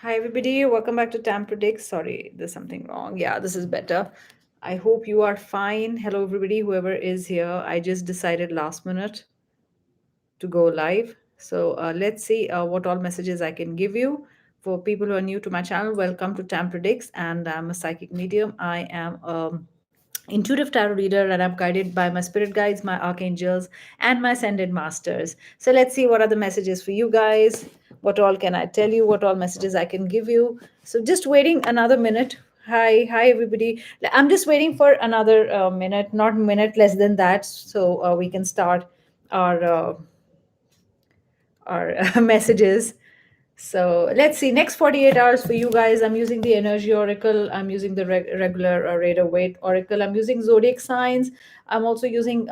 Hi, everybody. Welcome back to Tam Predicts. Sorry, there's something wrong. Yeah, this is better. I hope you are fine. Hello, everybody, whoever is here. I just decided last minute to go live. So let's see what all messages I can give you. For people who are new to my channel, welcome to Tam Predicts, and I'm a psychic medium. I am intuitive tarot reader, and I'm guided by my spirit guides, my archangels, and my ascended masters. So let's see what are the messages for you guys. What all can I tell you? What all messages I can give you? So just waiting another minute. Hi, everybody. I'm just waiting for another minute, not minute, less than that, so we can start our messages. So let's see. Next 48 hours for you guys. I'm using the Energy Oracle. I'm using the regular Radar Weight Oracle. I'm using Zodiac Signs. I'm also using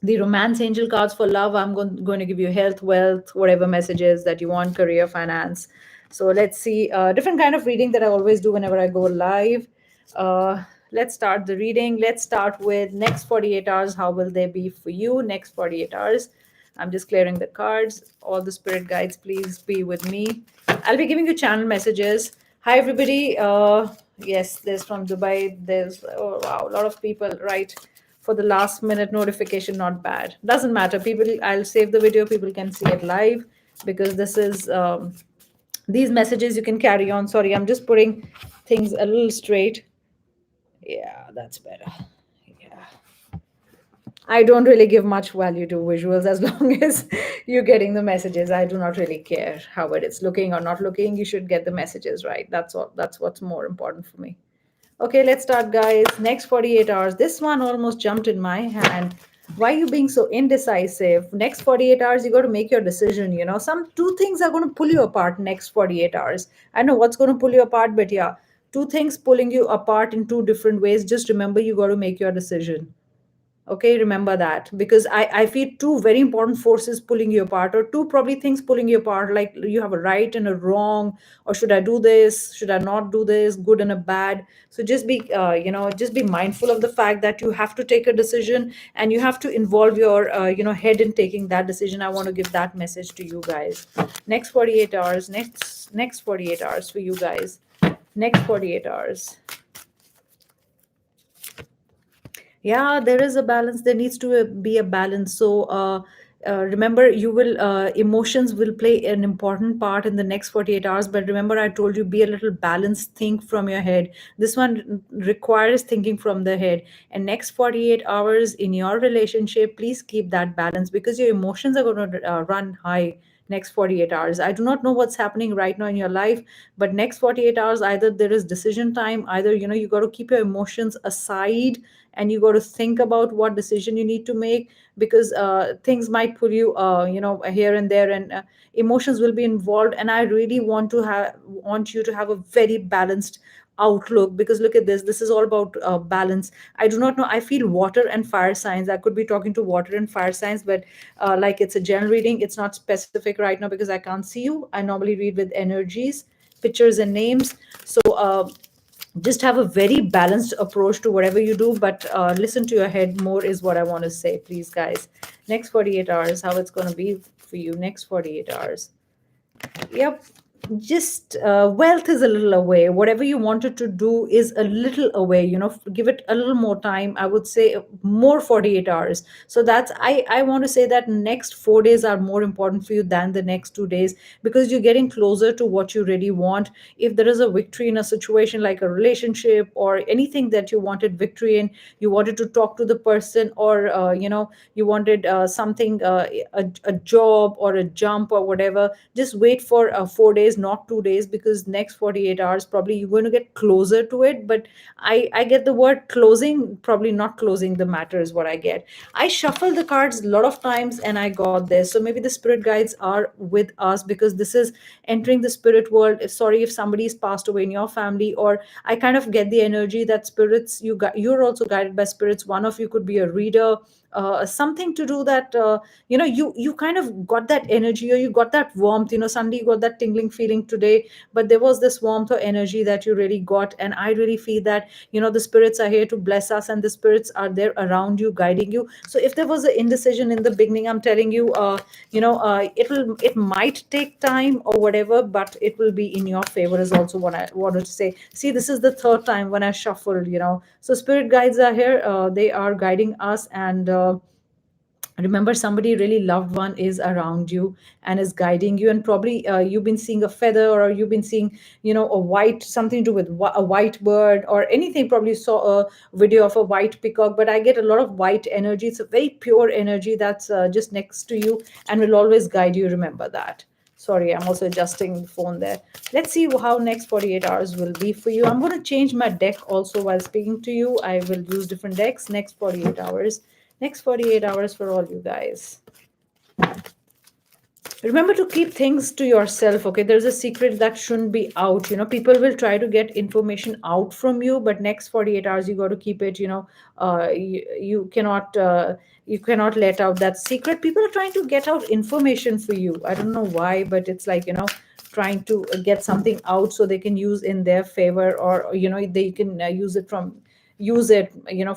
the Romance Angel cards for love. I'm going to give you health, wealth, whatever messages that you want, career, finance. So let's see. Different kind of reading that I always do whenever I go live. Uh, let's start the reading. Let's start with next 48 hours. How will they be for you? Next 48 hours. I'm just clearing the cards. All the spirit guides, please be with me. I'll be giving you channel messages. Hi, everybody. Yes, there's from Dubai. There's, oh, wow, a lot of people, right? For the last minute notification, not bad. Doesn't matter. People, I'll save the video. People can see it live because this is, these messages you can carry on. Sorry, I'm just putting things a little straight. Yeah, that's better. Yeah. I don't really give much value to visuals as long as you're getting the messages. I do not really care how it's looking or not looking. You should get the messages right. That's all. That's what's more important for me. Okay, let's start, guys. Next 48 hours. This one almost jumped in my hand. Why are you being so indecisive? Next 48 hours, you got to make your decision. You know, some two things are going to pull you apart next 48 hours. I know what's going to pull you apart, but yeah, two things pulling you apart in two different ways. Just remember, you got to make your decision. Okay, remember that, because I feel two very important forces pulling you apart, or two probably things pulling you apart, like you have a right and a wrong, or should I do this, should I not do this, good and a bad. So just be just be mindful of the fact that you have to take a decision, and you have to involve your head in taking that decision. I want to give that message to you guys. Next 48 hours, next 48 hours for you guys. Next 48 hours. Yeah, there is a balance. There needs to be a balance. So remember, you will emotions will play an important part in the next 48 hours. But remember, I told you, be a little balanced, think from your head. This one requires thinking from the head. And next 48 hours in your relationship, please keep that balance, because your emotions are going to run high next 48 hours. I do not know what's happening right now in your life, but next 48 hours, either there is decision time, either you got to keep your emotions aside, and you got to think about what decision you need to make, because things might pull you here and there, and emotions will be involved. And I really want you to have a very balanced outlook, because look at this is all about balance. I do not know, I feel water and fire signs. I could be talking to water and fire signs, but like, it's a general reading. It's not specific right now because I can't see you. I normally read with energies, pictures, and names. So just have a very balanced approach to whatever you do, but listen to your head more is what I want to say, please, guys. Next 48 hours, how it's going to be for you next 48 hours. Yep. Just wealth is a little away. Whatever you wanted to do is a little away. Give it a little more time. I would say more 48 hours. So that's, I want to say that next 4 days are more important for you than the next 2 days, because you're getting closer to what you really want. If there is a victory in a situation like a relationship or anything that you wanted victory in, you wanted to talk to the person, or you wanted something, a job or a jump or whatever, just wait for 4 days, not 2 days, because next 48 hours probably you're going to get closer to it. But I get the word closing, probably not closing the matter is what I get. I shuffle the cards a lot of times and I got this. So maybe the spirit guides are with us, because this is entering the spirit world. Sorry if somebody's passed away in your family, or I kind of get the energy that spirits, you're also guided by spirits. One of you could be a reader, something to do that, you kind of got that energy, or you got that warmth, suddenly you got that tingling feeling today, but there was this warmth or energy that you really got. And I really feel that, the spirits are here to bless us, and the spirits are there around you, guiding you. So if there was an indecision in the beginning, I'm telling you, it might take time or whatever, but it will be in your favor, is also what I wanted to say. See, this is the third time when I shuffled, so spirit guides are here, they are guiding us. And remember, somebody really loved one is around you and is guiding you. And probably you've been seeing a feather, or you've been seeing, a white, something to do with a white bird or anything. Probably saw a video of a white peacock, but I get a lot of white energy. It's a very pure energy that's just next to you and will always guide you. Remember that. Sorry, I'm also adjusting the phone there. Let's see how next 48 hours will be for you. I'm going to change my deck also while speaking to you. I will use different decks next 48 hours. Next 48 hours for all you guys. Remember to keep things to yourself, okay? There's a secret that shouldn't be out. People will try to get information out from you, but next 48 hours you got to keep it. You cannot let out that secret. People are trying to get out information for you. I don't know why, but it's like, trying to get something out so they can use in their favor, or they can use it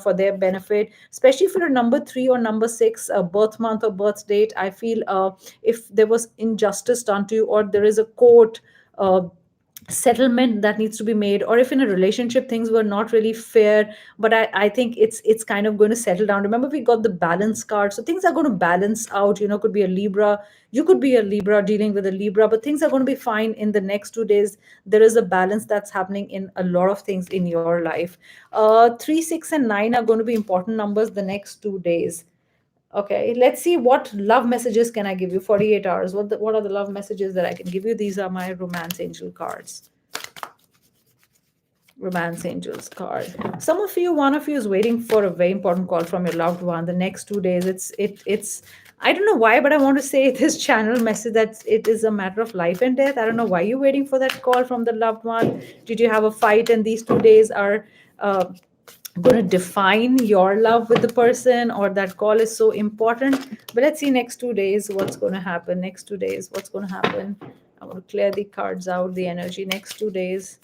for their benefit, especially for a number 3 or number 6, a birth month or birth date. I feel if there was injustice done to you, or there is a court settlement that needs to be made, or if in a relationship things were not really fair, but I think it's kind of going to settle down. Remember, we got the balance card, so things are going to balance out. Could be a Libra, you could be a Libra dealing with a Libra, but things are going to be fine in the next 2 days. There is a balance that's happening in a lot of things in your life. 3, 6 and 9 are going to be important numbers the next 2 days. Okay, let's see what love messages can I give you. 48 hours. What are the love messages that I can give you? These are my romance angel cards. Romance angels card. Some of you, one of you is waiting for a very important call from your loved one the next 2 days. It's I don't know why, but I want to say this channel message that it is a matter of life and death. I don't know why you're waiting for that call from the loved one. Did you have a fight and these 2 days are going to define your love with the person, or that call is so important? But let's see next 2 days what's going to happen. Next 2 days, what's going to happen? I'm going to clear the cards out, the energy. Next 2 days,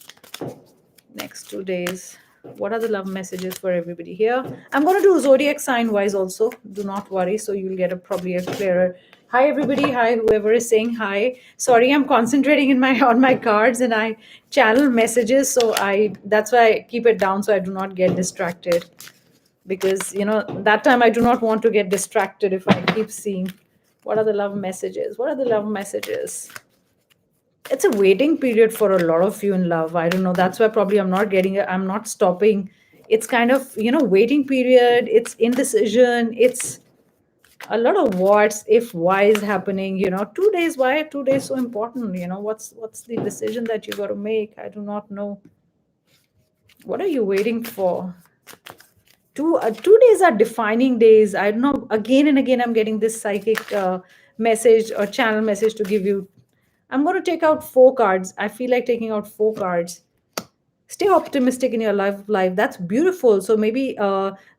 what are the love messages for everybody here? I'm going to do zodiac sign wise also, do not worry, so you'll get probably a clearer. Hi everybody, hi whoever is saying hi. Sorry, I'm concentrating in my on my cards, and I channel messages, so I that's why I keep it down so I do not get distracted, because that time I do not want to get distracted if I keep seeing. What are the love messages? What are the love messages? It's a waiting period for a lot of you in love. I don't know, that's why probably I'm not stopping. It's kind of, waiting period, it's indecision, it's a lot of what's if why is happening. 2 days, why are 2 days so important? What's the decision that you got to make? I do not know. What are you waiting for? 2 days are defining days. I don't know, again and again I'm getting this psychic message or channel message to give you. I'm going to take out 4 cards. I feel like taking out 4 cards. Stay optimistic in your life. That's beautiful. So maybe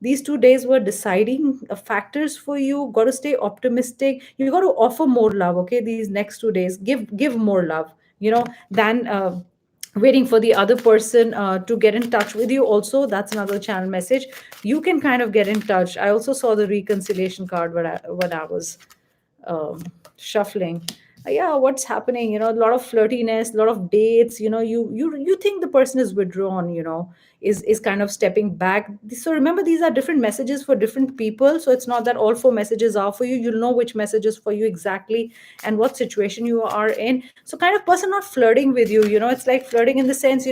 these 2 days were deciding factors for you. Got to stay optimistic. You got to offer more love. Okay, these next 2 days, give more love. Than waiting for the other person to get in touch with you. Also, that's another channel message. You can kind of get in touch. I also saw the reconciliation card when I was um, shuffling. Yeah, what's happening? A lot of flirtiness, a lot of dates. You think the person is withdrawn. Is kind of stepping back. So remember, these are different messages for different people. So it's not that all 4 messages are for you. You'll know which message is for you exactly, and what situation you are in. So kind of person not flirting with you. It's like flirting in the sense,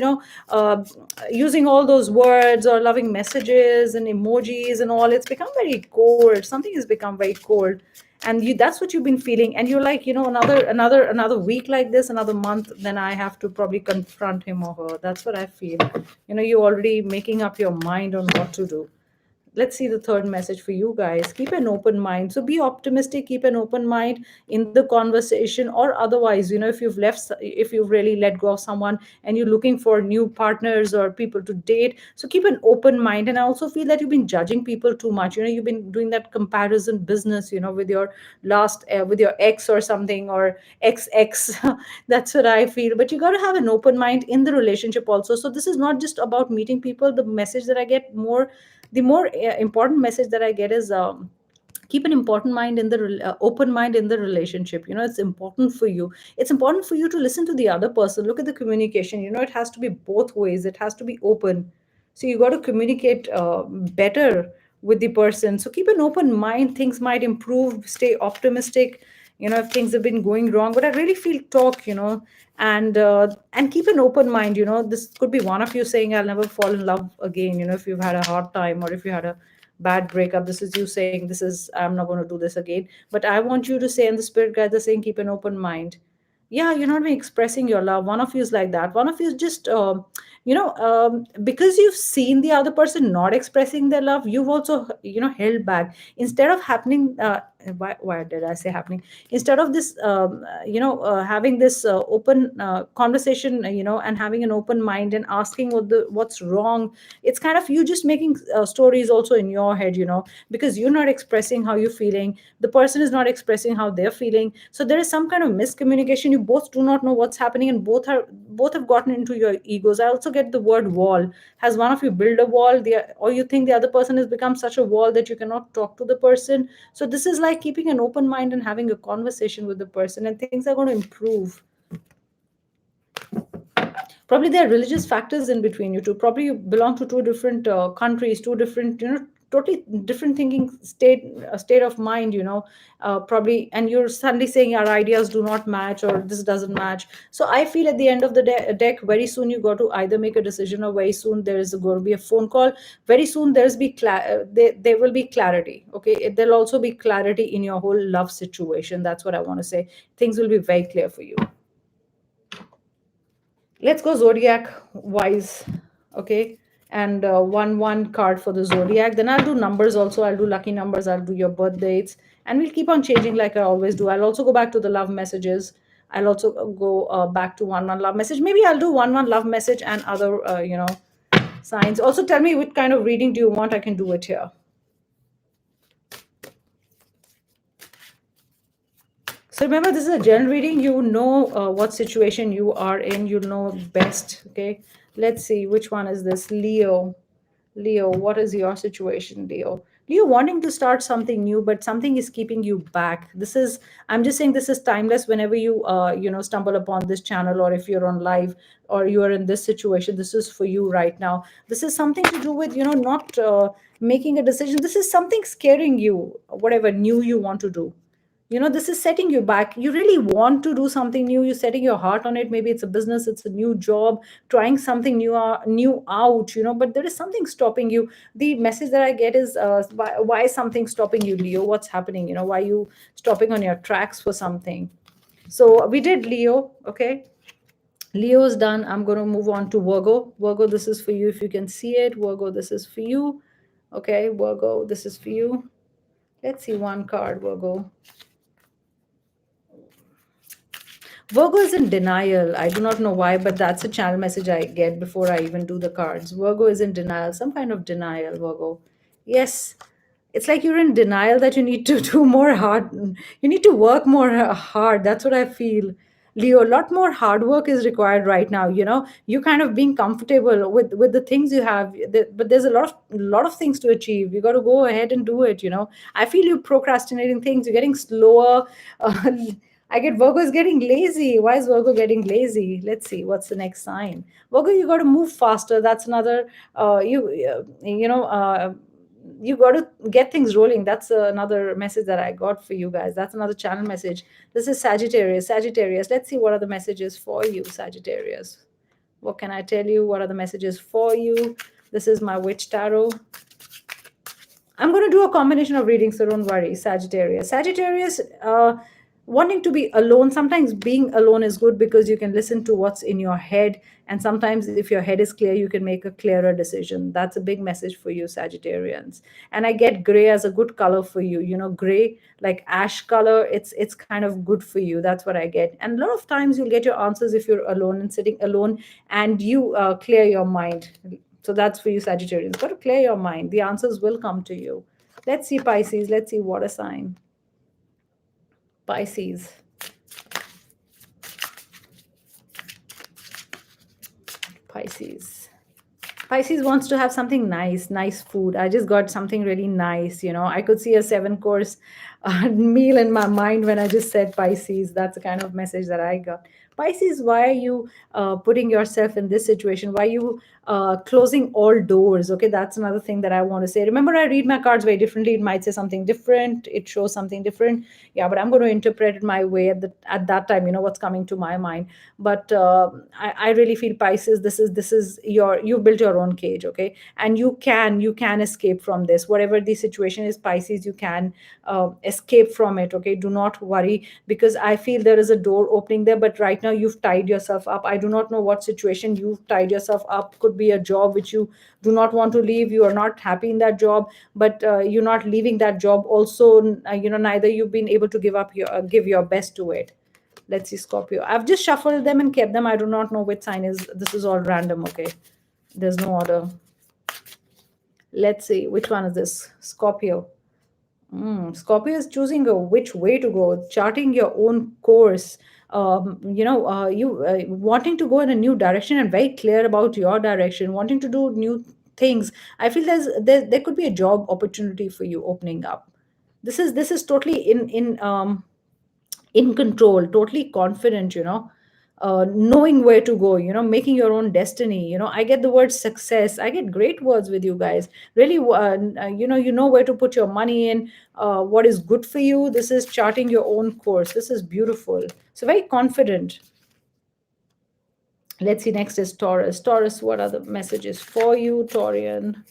using all those words or loving messages and emojis and all. It's become very cold. Something has become very cold, and that's what you've been feeling. And you're like, another week like this, another month, then I have to probably confront him or her. That's what I feel. You're already making up your mind on what to do. let's see the third message for you guys. Keep an open mind. So be optimistic, keep an open mind in the conversation, or otherwise, if you've if you've really let go of someone and you're looking for new partners or people to date, so keep an open mind. And I also feel that you've been judging people too much. You've been doing that comparison business, with your with your ex or something, or XX. That's what I feel. But you got to have an open mind in the relationship also. So this is not just about meeting people. The message that I get more the more important message that I get is, keep an important mind in the open mind in the relationship. It's important for you. It's important for you to listen to the other person. Look at the communication. It has to be both ways. It has to be open. So you got to communicate better with the person. So keep an open mind. Things might improve. Stay optimistic. If things have been going wrong, but I really feel talk. And keep an open mind. This could be one of you saying, I'll never fall in love again. If you've had a hard time, or if you had a bad breakup, this is you saying, this is, I'm not going to do this again. But I want you to say, and the spirit guides are saying, keep an open mind. Yeah, you're not even expressing your love. One of you is like that. One of you is just because you've seen the other person not expressing their love, you've also held back. Instead of happening why did I say happening, instead of this having this open conversation, and having an open mind and asking what's wrong, it's kind of you just making stories also in your head, because you're not expressing how you're feeling, the person is not expressing how they're feeling. So there is some kind of miscommunication. You both do not know what's happening, and both have gotten into your egos. I also get the word wall. Has one of you built a wall, or you think the other person has become such a wall that you cannot talk to the person? So this is like keeping an open mind and having a conversation with the person, and things are going to improve. Probably there are religious factors in between you two. Probably you belong to two different countries, two different, totally different thinking state of mind, probably. And you're suddenly saying our ideas do not match, or this doesn't match. So I feel at the end of the deck, very soon you got to either make a decision, or very soon there is going to be a phone call. Very soon there will be clarity. Okay, there'll also be clarity in your whole love situation. That's what I want to say. Things will be very clear for you. Let's go zodiac wise. Okay, and one card for the zodiac. Then I'll do numbers also. I'll do lucky numbers. I'll do your birth dates, and we'll keep on changing like I always do. I'll also go back to the love messages. I'll also go back to one love message. Maybe I'll do one love message and other signs. Also tell me what kind of reading do you want. I can do it here. So remember, this is a general reading. You know what situation you are in. You know best. Okay. Let's see which one is this. Leo. Leo, what is your situation, Leo? Leo wanting to start something new, but something is keeping you back. This is, I'm just saying, this is timeless. Whenever you stumble upon this channel, or if you're on live, or you are in this situation, this is for you right now. This is something to do with not making a decision. This is something scaring you. Whatever new you want to do, this is setting you back. You really want to do something new. You're setting your heart on it. Maybe it's a business, it's a new job, trying something new out, but there is something stopping you. The message that I get is, why is something stopping you, Leo? What's happening? Why are you stopping on your tracks for something? So we did Leo. Okay, Leo is done. I'm going to move on to Virgo. Virgo, this is for you. If you can see it, Virgo, this is for you. Okay, Virgo, this is for you. Let's see one card, Virgo. Virgo is in denial. I do not know why, but that's a channel message I get before I even do the cards. Virgo is in denial, some kind of denial, Virgo. Yes, it's like you're in denial that you need to do more hard. You need to work more hard. That's what I feel. Leo, a lot more hard work is required right now. You kind of being comfortable with the things you have, but there's a lot of things to achieve. You got to go ahead and do it. I feel you procrastinating things. You're getting slower. Uh, I get Virgo is getting lazy. Why is Virgo getting lazy? Let's see. What's the next sign? Virgo, you got to move faster. That's another. You got to get things rolling. That's another message that I got for you guys. That's another channel message. This is Sagittarius. Sagittarius. Let's see what are the messages for you, Sagittarius. What can I tell you? What are the messages for you? This is my witch tarot. I'm going to do a combination of readings, so don't worry, Sagittarius. Sagittarius. wanting to be alone. Sometimes being alone is good because you can listen to what's in your head, and sometimes if your head is clear, you can make a clearer decision. That's a big message for you, Sagittarians. And I get gray as a good color for you. You know, gray, like ash color, it's kind of good for you. That's what I get. And a lot of times you'll get your answers if you're alone and sitting alone, and you clear your mind. So that's for you, Sagittarians. Got to clear your mind, the answers will come to you. Let's see, Pisces. Let's see, water sign. Pisces. Pisces. Pisces wants to have something nice, nice food. I just got something really nice. You know, I could see a 7 course meal in my mind when I just said Pisces. That's the kind of message that I got. Pisces, why are you putting yourself in this situation? Why are you closing all doors? Okay, that's another thing that I want to say. Remember, I read my cards very differently. It might say something different. It shows something different. Yeah, but I'm going to interpret it my way at that time. You know what's coming to my mind. But I really feel, Pisces, this is your, you built your own cage, okay, and you can escape from this, whatever the situation is, Pisces. You can escape from it, okay. Do not worry, because I feel there is a door opening there, but right now you've tied yourself up. I do not know what situation you've tied yourself up. Could be a job which you do not want to leave. You are not happy in that job, but you're not leaving that job also. Neither you've been able to give your best to it. Let's see, Scorpio. I've just shuffled them and kept them. I do not know which sign is. This is all random, okay? There's no order. Let's see, which one is this? Scorpio. Scorpio is choosing which way to go, charting your own course. You wanting to go in a new direction and very clear about your direction, wanting to do new things. I feel there could be a job opportunity for you opening up. This is totally in control, totally confident, knowing where to go, making your own destiny. I get the word success. I get great words with you guys. Really, you know where to put your money in, what is good for you. This is charting your own course. This is beautiful. So very confident. Let's see, next is Taurus. Taurus, what are the messages for you, Taurian?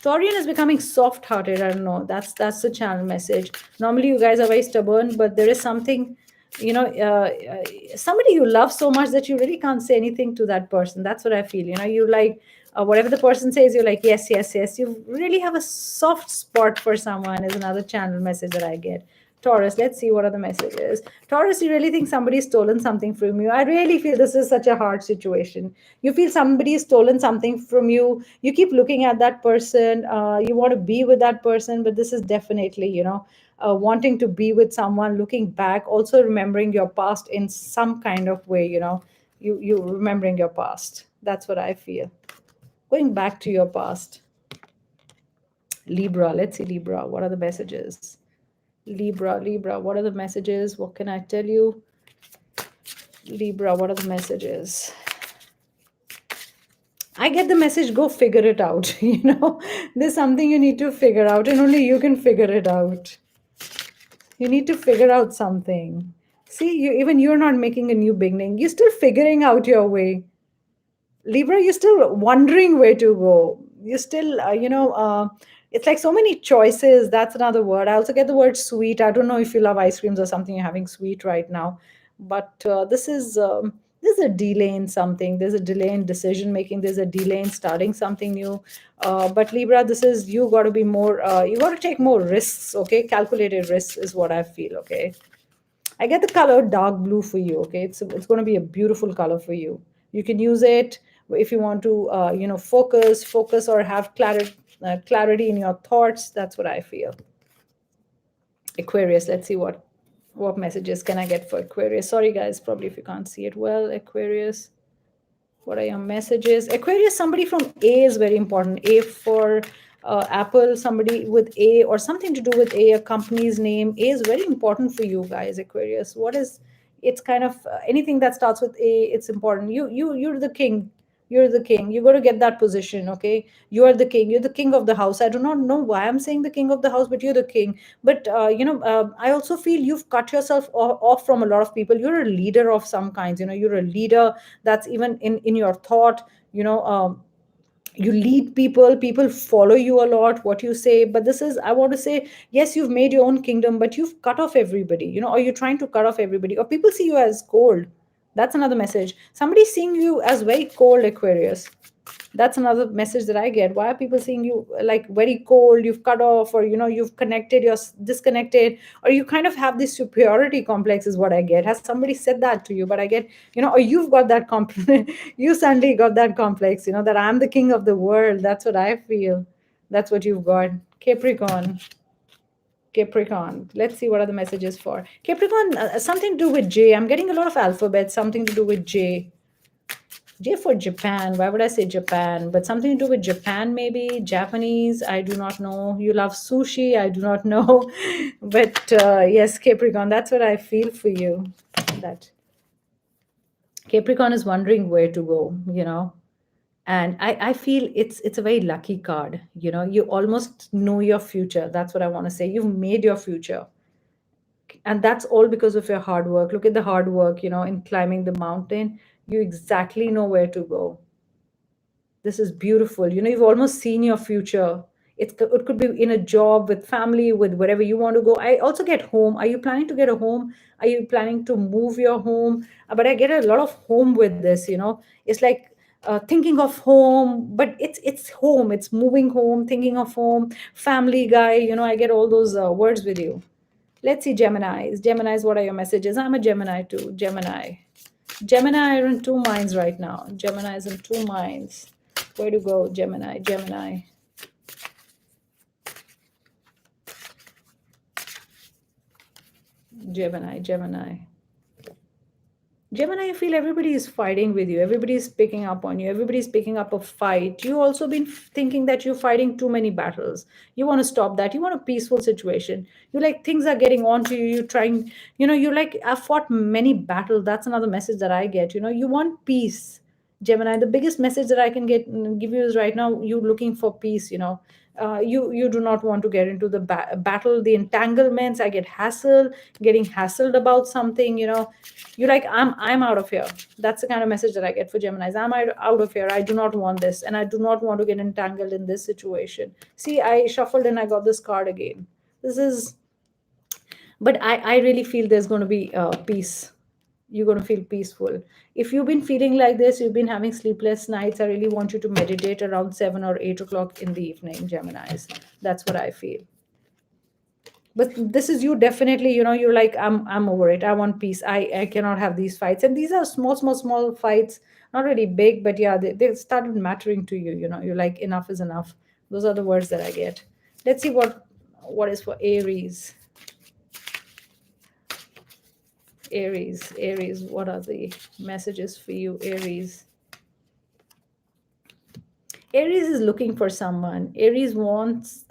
Taurian is becoming soft-hearted. I don't know. That's the channel message. Normally, you guys are very stubborn, but there is something, somebody you love so much that you really can't say anything to that person. That's what I feel. You like whatever the person says. You're like, yes, yes, yes. You really have a soft spot for someone. Is another channel message that I get. Taurus, let's see what are the messages. Taurus, you really think somebody's stolen something from you? I really feel this is such a hard situation. You feel somebody's stolen something from you. You keep looking at that person. You want to be with that person, but this is definitely, wanting to be with someone, looking back, also remembering your past in some kind of way. You remembering your past. That's what I feel. Going back to your past. Libra, let's see, Libra. What are the messages? Libra, what are the messages? What can I tell you? Libra, what are the messages? I get the message, go figure it out. There's something you need to figure out, and only you can figure it out. You need to figure out something. See, even you're not making a new beginning. You're still figuring out your way. Libra, you're still wondering where to go. You're still, it's like so many choices. That's another word. I also get the word sweet. I don't know if you love ice creams or something. You're having sweet right now, but there's a delay in something. There's a delay in decision making. There's a delay in starting something new. But Libra, this is, you got to be more. You got to take more risks. Okay, calculated risks is what I feel. Okay. I get the color dark blue for you. Okay, it's going to be a beautiful color for you. You can use it if you want to, focus or have clarity in your thoughts. That's what I feel. Aquarius. Let's see what messages can I get for Aquarius. Sorry, guys, probably if you can't see it well. Aquarius. What are your messages? Aquarius, somebody from A is very important. A for Apple, somebody with A or something to do with a company's name. A is very important for you guys, Aquarius. It's kind of anything that starts with A, it's important. You're the king. You're the king. You got to get that position, okay? You are the king. You're the king of the house. I do not know why I'm saying the king of the house, but you're the king. But I also feel you've cut yourself off from a lot of people. You're a leader of some kinds. You're a leader that's even in your thought. You lead people, people follow you a lot, what you say. But this is, I want to say, yes, you've made your own kingdom, but you've cut off everybody, or you're trying to cut off everybody, or people see you as cold. That's another message. Somebody's seeing you as very cold, Aquarius. That's another message that I get. Why are people seeing you like very cold, you've cut off, or you've connected, you're disconnected, or you kind of have this superiority complex, is what I get. Has somebody said that to you? But I get, or you've got that complex. You suddenly got that complex, that I'm the king of the world. That's what I feel. That's what you've got. Capricorn. Capricorn. Let's see what are the messages for Capricorn. Something to do with J. I'm getting a lot of alphabets. Something to do with J. J for Japan. Why would I say Japan? But something to do with Japan, maybe. Japanese. I do not know. You love sushi. I do not know. But yes, Capricorn. That's what I feel for you. That Capricorn is wondering where to go. And I feel it's a very lucky card. You almost know your future. That's what I want to say. You've made your future, and that's all because of your hard work. Look at the hard work. In climbing the mountain, you exactly know where to go. This is beautiful. You've almost seen your future. It could be in a job, with family, with wherever you want to go. I also get home. Are you planning to get a home? Are you planning to move your home? But I get a lot of home with this. It's like thinking of home, but it's home. It's moving home, thinking of home, family guy. I get all those words with you. Let's see, Geminis. Geminis, what are your messages? I'm a Gemini too. Gemini are in two minds right now. Gemini is in two minds. Where to go, Gemini? Gemini. Gemini, I feel everybody is fighting with you. Everybody is picking up on you. Everybody is picking up a fight. You also been thinking that you're fighting too many battles. You want to stop that. You want a peaceful situation. You like things are getting on to you. You're trying, you like, I've fought many battles. That's another message that I get. You want peace. Gemini, the biggest message that I can give you is right now you looking for peace. You do not want to get into the battle, the entanglements. I get getting hassled about something. You're like, I'm out of here. That's the kind of message that I get for Geminis. I'm out of here. I do not want this, and I do not want to get entangled in this situation. See, I shuffled and I got this card again. This is, but I really feel there's going to be peace. You're going to feel peaceful. If you've been feeling like this, you've been having sleepless nights, I really want you to meditate around 7 or 8 o'clock in the evening, Geminis. That's what I feel. But this is you definitely. You're like, I'm over it. I want peace. I cannot have these fights. And these are small fights, not really big, but yeah, they started mattering to you. You're like, enough is enough. Those are the words that I get. Let's see what is for Aries. Aries, what are the messages for you, Aries? Aries is looking for someone. Aries wants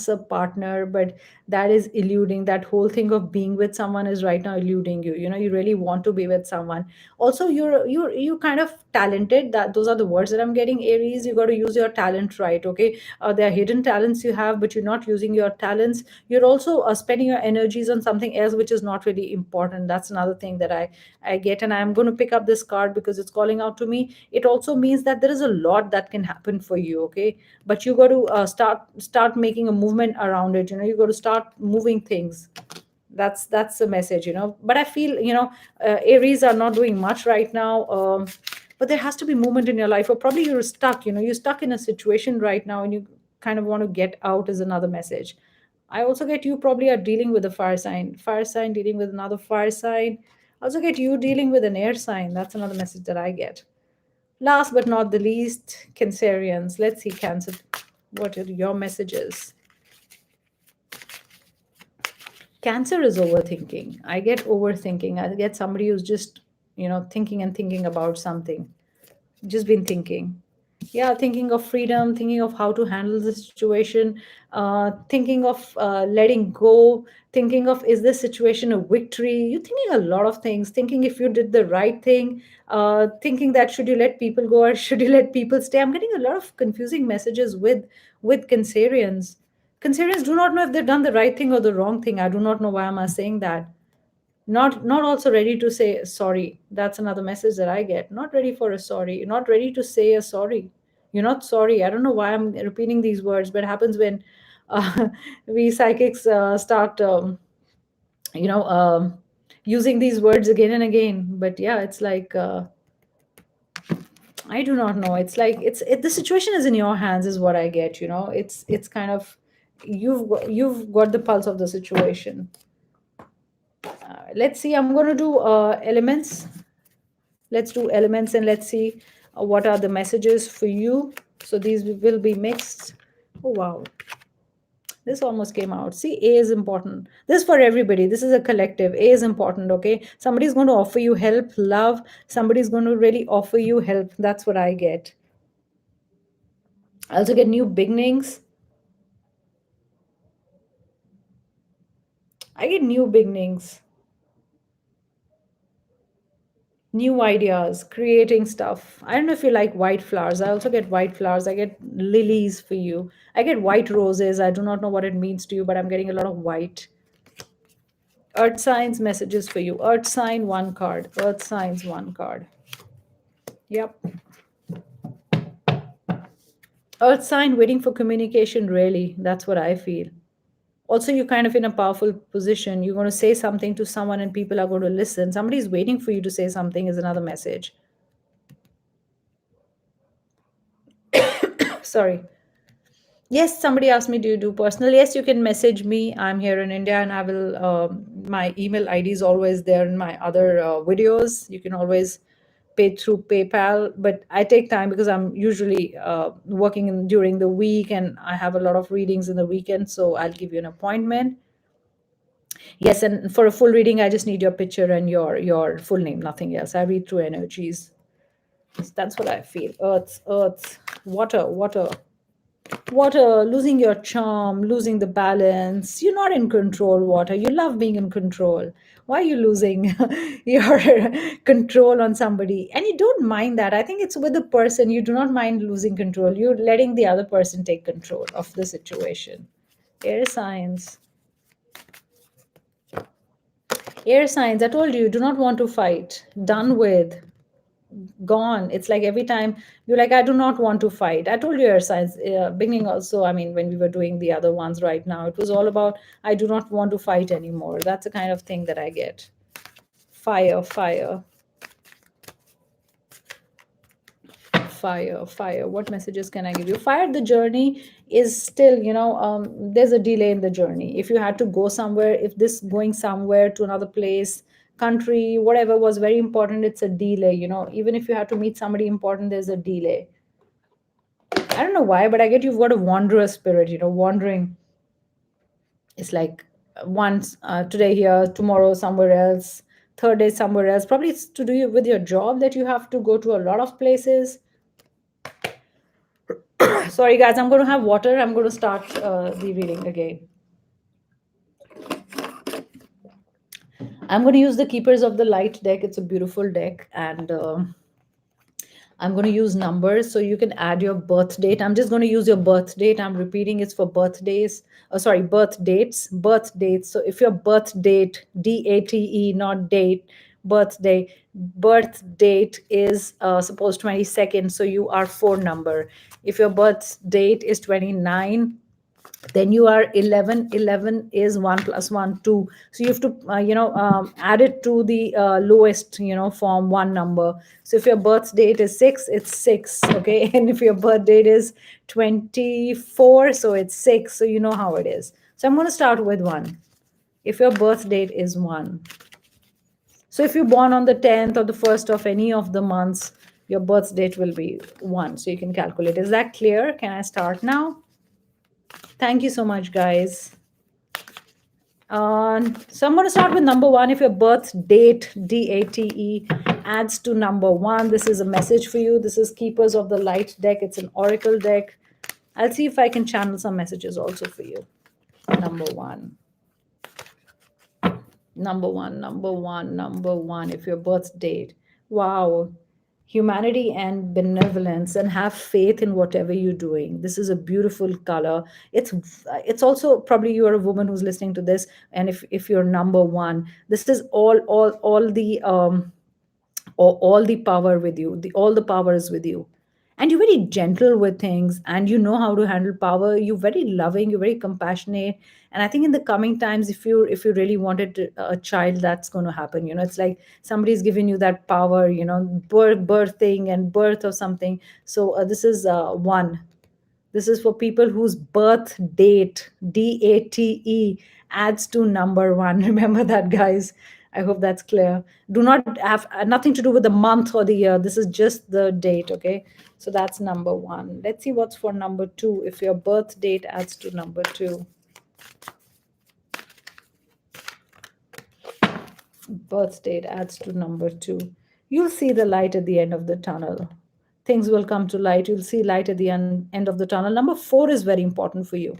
a partner, but that is eluding. That whole thing of being with someone is right now eluding you. You really want to be with someone. Also, you kind of talented. That those are the words that I'm getting, Aries. You got to use your talent right, okay? There are hidden talents you have, but you're not using your talents. You're also spending your energies on something else which is not really important. That's another thing that I get, and I'm going to pick up this card because it's calling out to me. It also means that there is a lot that can happen for you, okay? But you got to start making a movement around it. You got to start moving things. That's the message. But I feel, Aries are not doing much right now. But there has to be movement in your life, or probably you're stuck. You're stuck in a situation right now, and you kind of want to get out, is another message. I also get you probably are dealing with a fire sign dealing with another fire sign. I also get you dealing with an air sign. That's another message that I get. Last but not the least, Cancerians. Let's see, Cancer, what are your messages? Cancer is overthinking. I get overthinking. I get somebody who's just, thinking and thinking about something. Just been thinking. Yeah, thinking of freedom, thinking of how to handle the situation, thinking of letting go, thinking of, is this situation a victory? You're thinking a lot of things, thinking if you did the right thing, thinking that should you let people go or should you let people stay. I'm getting a lot of confusing messages with Cancerians. Cancerians do not know if they've done the right thing or the wrong thing. I do not know why am I saying that. Not also ready to say sorry. That's another message that I get. Not ready for a sorry. You're not ready to say a sorry. You're not sorry. I don't know why I'm repeating these words, but it happens when we psychics start you know using these words again and again. But yeah, it's like I do not know. It's like the situation is in your hands, is what I get. It's kind of you've got the pulse of the situation. Let's see. I'm going to do elements. Let's do elements and let's see what are the messages for you. So these will be mixed. Oh wow, this almost came out. See, A is important. This is for everybody. This is a collective. A is important. Okay, somebody's going to offer you help, love. Somebody's going to really offer you help. That's what I get. I also get new beginnings. I get new beginnings, new ideas, creating stuff. I don't know if you like white flowers. I also get white flowers. I get lilies for you. I get white roses. I do not know what it means to you, but I'm getting a lot of white. Earth signs messages for you. Earth sign, one card. Earth signs, one card. Yep. Earth sign waiting for communication, really. That's what I feel. Also, you're kind of in a powerful position. You're going to say something to someone and people are going to listen. Somebody's waiting for you to say something, is another message. Sorry. Yes, somebody asked me, do you do personal? Yes, you can message me. I'm here in India and I will, my email ID is always there in my other videos. You can always pay through PayPal, but I take time because I'm usually working during the week and I have a lot of readings in the weekend. So I'll give you an appointment. Yes, and for a full reading, I just need your picture and your full name, nothing else. I read through energies. That's what I feel. Earth, water, water. Water, losing your charm, losing the balance. You're not in control, water. You love being in control. Why are you losing your control on somebody? And you don't mind that. I think it's with the person. You do not mind losing control. You're letting the other person take control of the situation. Air signs. Air signs, I told you, do not want to fight. Done with. Gone. It's like every time you're like, I do not want to fight. I told you your signs beginning also. I mean, when we were doing the other ones right now, it was all about I do not want to fight anymore. That's the kind of thing that I get. Fire, fire, fire, fire. What messages can I give you? Fire, the journey is still, there's a delay in the journey. If you had to go somewhere, if this going somewhere to another place, country, whatever was very important, it's a delay. Even if you had to meet somebody important, there's a delay. I don't know why, but I get you've got a wanderer spirit, wandering. It's like once today here, tomorrow somewhere else, third day somewhere else. Probably it's to do with your job that you have to go to a lot of places. Sorry, guys, I'm going to have water. I'm going to start the reading again. I'm going to use the Keepers of the Light deck. It's a beautiful deck. And I'm going to use numbers so you can add your birth date. I'm just going to use your birth date. I'm repeating it's for birthdays. Sorry, birth dates. Birth dates. So if your birth date, DATE, not date, birth date is suppose 22nd. So you are 4 number. If your birth date is 29, then you are 11. 11 is 1 plus 1 2, so you have to add it to the lowest form 1 number. So if your birth date is 6, it's 6. Okay. And if your birth date is 24, so it's 6. So you know how it is. So I'm going to start with 1. If your birth date is 1, so if you're born on the 10th or the 1st of any of the months, your birth date will be 1. So you can calculate. Is that clear? Can I start now? Thank you so much, guys. So I'm going to start with number 1. If your birth date, DATE, adds to number 1, this is a message for you. This is Keepers of the Light deck. It's an oracle deck. I'll see if I can channel some messages also for you. Number 1. Number 1, number 1, number 1. If your birth date. Wow. humanity and benevolence, and have faith in whatever you're doing. This is a beautiful color. It's also, probably you are a woman who's listening to this, and if you're number one, this is all the power with you. All the power is with you, and you're very gentle with things, and you know how to handle power. You're very loving, you're very compassionate. And I think in the coming times, if you really wanted a child, that's going to happen. It's like somebody's giving you that power, birthing and birth or something. So this is one. This is for people whose birth date, date, adds to number one. Remember that, guys. I hope that's clear. Do not have nothing to do with the month or the year. This is just the date, okay? So that's number one. Let's see what's for number two. If your birth date adds to number two, birth date adds to number two, you'll see the light at the end of the tunnel. Things will come to light. You'll see light at the end of the tunnel. Number four is very important for you.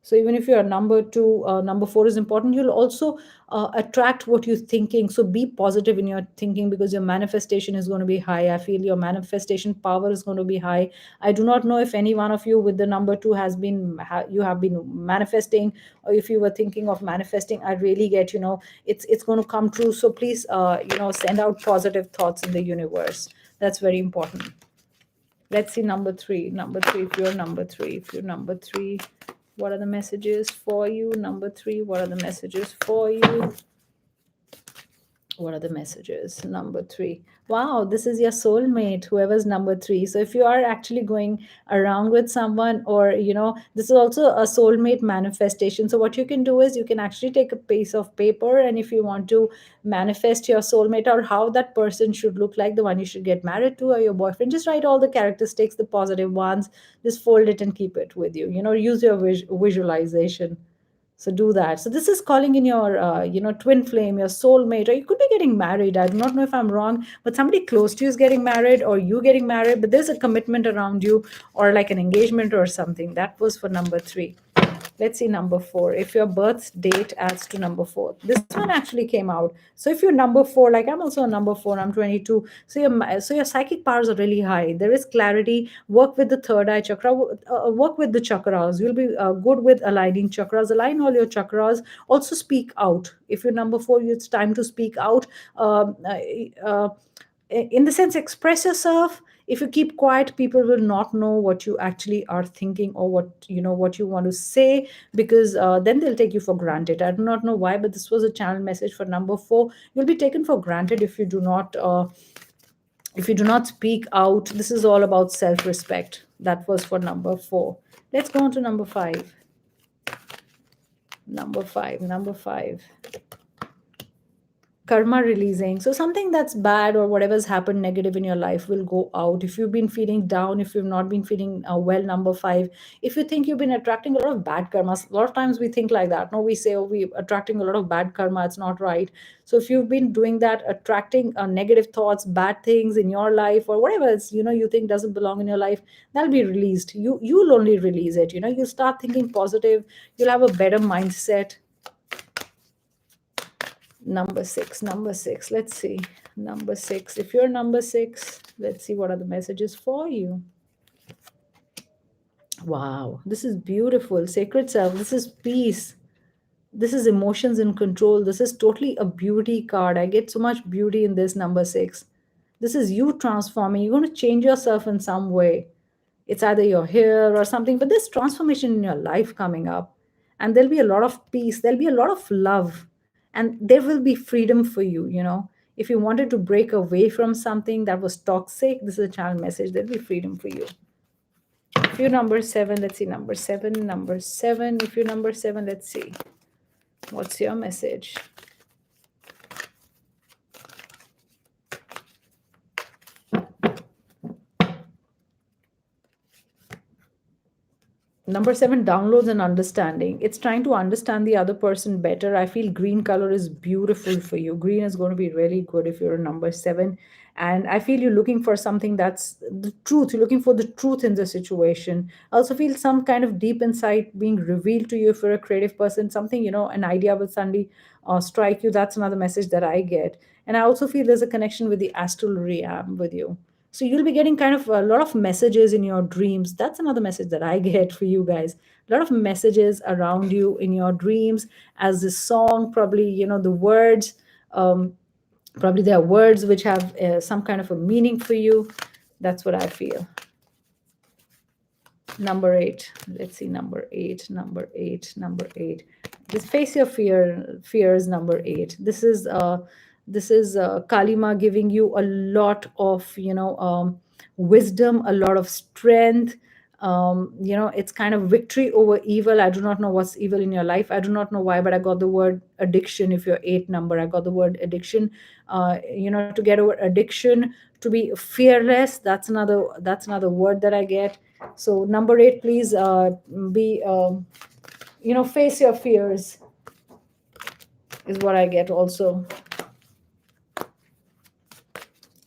So even if you're number two, number four is important. You'll also attract what you're thinking. So be positive in your thinking, because your manifestation is going to be high. I feel your manifestation power is going to be high. I do not know if any one of you with the number two you have been manifesting, or if you were thinking of manifesting. I really get, it's going to come true. So please, send out positive thoughts in the universe. That's very important. Let's see number three. Number three, if you're number three, what are the messages for you? Number three, what are the messages for you? What are the messages? Number three. Wow, this is your soulmate, whoever's number three. So if you are actually going around with someone, or this is also a soulmate manifestation. So what you can do is, you can actually take a piece of paper, and if you want to manifest your soulmate, or how that person should look like, the one you should get married to, or your boyfriend, just write all the characteristics, the positive ones, just fold it and keep it with you. Use your visualization. So do that. So this is calling in your twin flame, your soulmate, or you could be getting married. I do not know if I'm wrong, but somebody close to you is getting married, or you getting married, but there's a commitment around you, or like an engagement or something. That was for number three. Let's see number four. If your birth date adds to number four, this one actually came out. So if you're number four, like I'm also a number four, I'm 22. So your psychic powers are really high. There is clarity. Work with the third eye chakra. Work with the chakras. You'll be good with aligning chakras. Align all your chakras. Also speak out. If you're number four, it's time to speak out. Um, uh, uh, in the sense, express yourself. If you keep quiet, people will not know what you actually are thinking, or what you want to say, because then they'll take you for granted. I do not know why, but this was a channel message for number four. You'll be taken for granted if you do not speak out. This is all about self-respect. That was for number four. Let's go on to number five. Number five, karma releasing. So something that's bad, or whatever's happened negative in your life, will go out. If you've been feeling down, if you've not been feeling well, number five, if you think you've been attracting a lot of bad karma, a lot of times we think like that. No, we say, oh, we're attracting a lot of bad karma. It's not right. So if you've been doing that, attracting negative thoughts, bad things in your life, or whatever it's, you think doesn't belong in your life, that'll be released. You'll only release it. You'll start thinking positive. You'll have a better mindset. Number six, let's see. Number six, if you're number six, let's see what are the messages for you. Wow, this is beautiful. Sacred self, this is peace, this is emotions in control. This is totally a beauty card. I get so much beauty in this number six. This is you transforming. You're going to change yourself in some way. It's either your hair or something, but there's transformation in your life coming up, and there'll be a lot of peace, there'll be a lot of love, and there will be freedom for you. If you wanted to break away from something that was toxic, this is a channel message. There'll be freedom for you. If you're number seven, let's see. Number seven, if you're number seven, let's see what's your message. Number 7, downloads and understanding. It's trying to understand the other person better. I feel green color is beautiful for you. Green is going to be really good if you're a number 7. And I feel you're looking for something that's the truth. You're looking for the truth in the situation. I also feel some kind of deep insight being revealed to you if you're a creative person. Something, an idea will suddenly strike you. That's another message that I get. And I also feel there's a connection with the astral realm with you. So you'll be getting kind of a lot of messages in your dreams. That's another message that I get for you guys. A lot of messages around you in your dreams as this song, probably, the words, um, probably there are words which have some kind of a meaning for you. That's what I feel. Number 8. Let's see, number 8, number 8, number 8. Just face your fears, number 8. This is Kalima giving you a lot of wisdom, a lot of strength. It's kind of victory over evil. I do not know what's evil in your life. I do not know why, but I got the word addiction. If you're 8 number, I got the word addiction. To get over addiction, to be fearless. That's another word that I get. So number 8, please be face your fears is what I get also.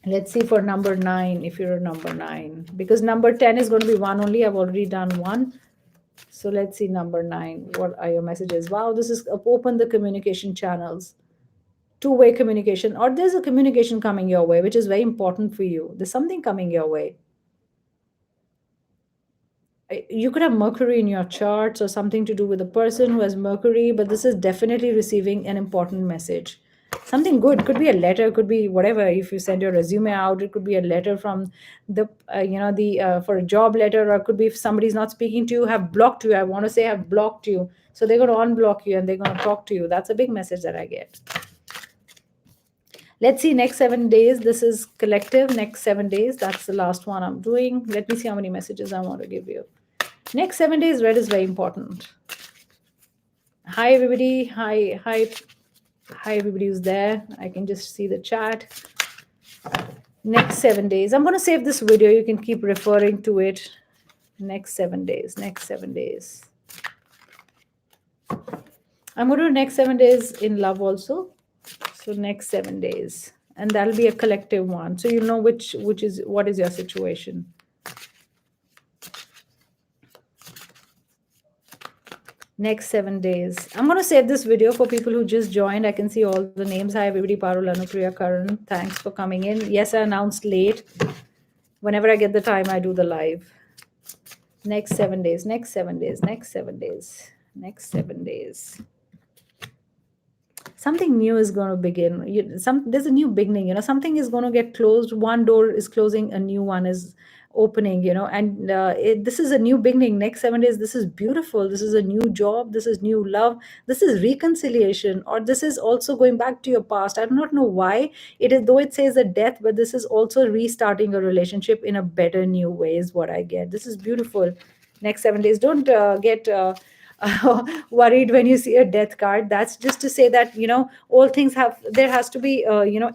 Let's see for number 9, if you're a number 9, because number 10 is going to be one only. I've already done one. So let's see number 9. What are your messages? Wow, this is open the communication channels, two-way communication, or there's a communication coming your way, which is very important for you. There's something coming your way. You could have Mercury in your charts or something to do with a person who has Mercury, but this is definitely receiving an important message. Something good, could be a letter, could be whatever. If you send your resume out, it could be a letter from the for a job letter, or it could be if somebody's not speaking to you, have blocked you. I want to say have blocked you. So they're going to unblock you and they're going to talk to you. That's a big message that I get. Let's see, next 7 days. This is collective, next 7 days. That's the last one I'm doing. Let me see how many messages I want to give you. Next 7 days, red is very important. Hi, everybody. Hi, everybody who's there. I can just see the chat. Next 7 days. I'm going to save this video. You can keep referring to it. Next 7 days. Next 7 days. I'm going to do next 7 days in love also. So next 7 days. And that'll be a collective one. So you'll know what is your situation. Next 7 days. I'm going to save this video for people who just joined. I can see all the names. Hi, everybody. Parul, Anupriya, Karan. Thanks for coming in. Yes, I announced late. Whenever I get the time, I do the live. Next 7 days. Next 7 days. Next 7 days. Next 7 days. Something new is going to begin. There's a new beginning. Something is going to get closed. One door is closing, a new one is opening. And this is a new beginning. Next 7 days, this is beautiful. This is a new job. This is new love. This is reconciliation, or this is also going back to your past. I do not know why it is, though it says a death, but this is also restarting a relationship in a better, new way is what I get. This is beautiful. Next 7 days. Don't get worried when you see a death card. That's just to say that all things there has to be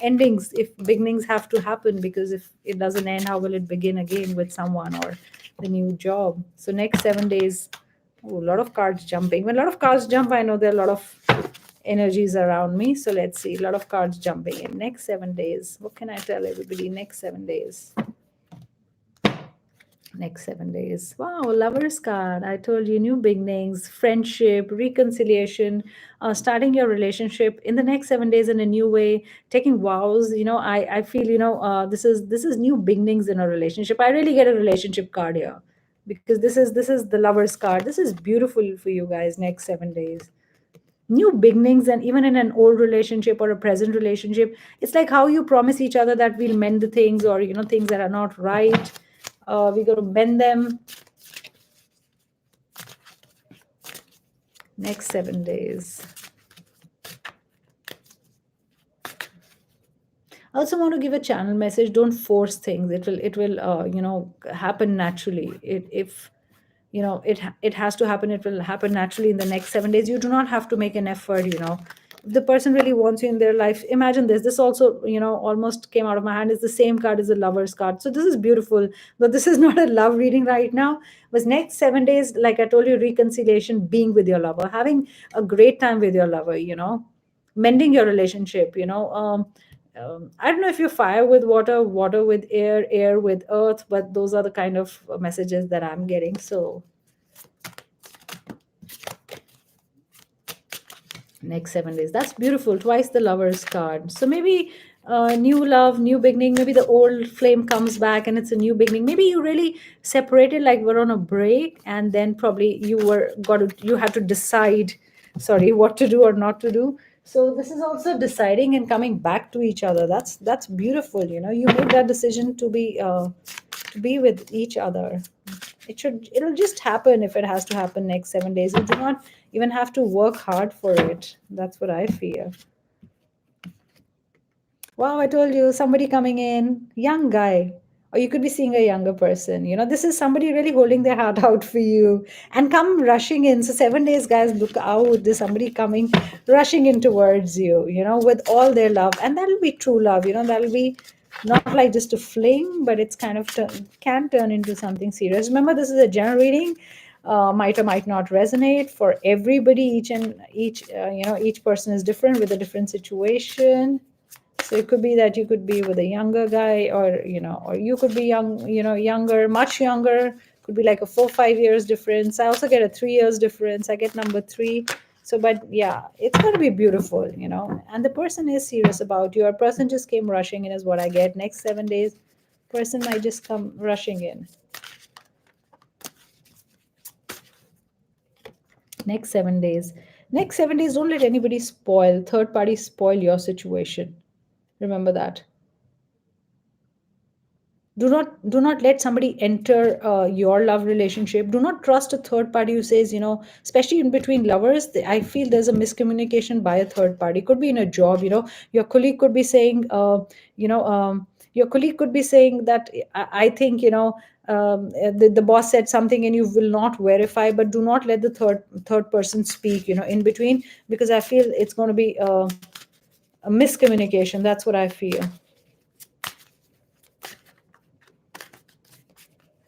endings if beginnings have to happen, because if it doesn't end, how will it begin again with someone or the new job? So next 7 days. Oh, a lot of cards jumping. When a lot of cards jump, I know there are a lot of energies around me. So let's see, a lot of cards jumping in next 7 days. What can I tell everybody? Next 7 days. Next 7 days. Wow, Lover's card. I told you, new beginnings, friendship, reconciliation, starting your relationship in the next 7 days in a new way, taking vows. I feel this is new beginnings in a relationship. I really get a relationship card here, because this is the Lover's card. This is beautiful for you guys. Next 7 days. New beginnings, and even in an old relationship or a present relationship, it's like how you promise each other that we'll mend the things, or things that are not right, we're going to mend them. Next 7 days. I also want to give a channel message. Don't force things. It will happen naturally. If it has to happen, it will happen naturally in the next 7 days. You do not have to make an effort. if the person really wants you in their life, imagine this also, almost came out of my hand, is the same card as the Lover's card. So this is beautiful, but this is not a love reading right now. But next 7 days, like I told you, reconciliation, being with your lover, having a great time with your lover, mending your relationship, I don't know if you fire with water, water with air, air with earth, but those are the kind of messages that I'm getting. So next 7 days, that's beautiful, twice the Lovers card. So maybe new love, new beginning, maybe the old flame comes back and it's a new beginning. Maybe you really separated, like we're on a break, and then probably you had to decide, sorry, what to do or not to do. So this is also deciding and coming back to each other. That's beautiful, you made that decision to be with each other. It'll just happen if it has to happen next 7 days. You do not even have to work hard for it. That's what I feel. Wow, I told you, somebody coming in, young guy. Or you could be seeing a younger person. This is somebody really holding their heart out for you and come rushing in. So 7 days, guys, look out. There's somebody coming, rushing in towards you, with all their love. And that'll be true love, that'll be not like just a fling, but it's kind of can turn into something serious. Remember, this is a general reading. Might or might not resonate for everybody. Each person is different with a different situation. So it could be that you could be with a younger guy, or you could be young, younger, much younger. Could be like a 4 5 years difference. I also get a 3 years difference. I get number three. So, but yeah, it's gonna be beautiful, and the person is serious about you. Or person just came rushing in is what I get. Next 7 days, person might just come rushing in. Next 7 days. Next 7 days, don't let anybody third party spoil your situation. Remember that. Do not let somebody enter your love relationship. Do not trust a third party who says, especially in between lovers, I feel there's a miscommunication by a third party. Could be in a job, your colleague could be saying, you know your colleague could be saying that, I think, the boss said something and you will not verify. But do not let the third person speak, in between, because I feel it's going to be a miscommunication. That's what I feel.